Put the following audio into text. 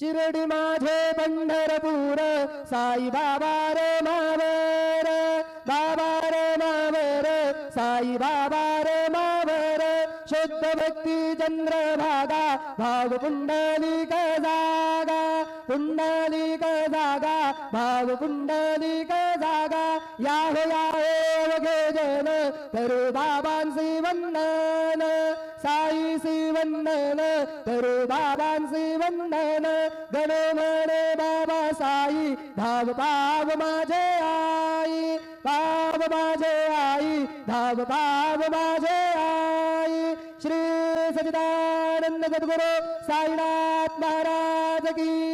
शिर्डी माझे पंढरपूर साई बाबा रे मावर बाबा रे मावर साई बाबा रे मावर शुद्ध भक्ती चंद्रभागा भाव पुंडलिक जागा पुंडलिक जागा भाव पुंडलिक जागा याहो वगे जन करू बाबांसी वंदन साईसी वंदन करू बाबांसी वंदन गण म्हणे बाबा साई धाव पाव माझे आई पाव माझे आई धाव पाव माझे आई श्री सच्चिदानंद सद्गुरु साईनाथ महाराज की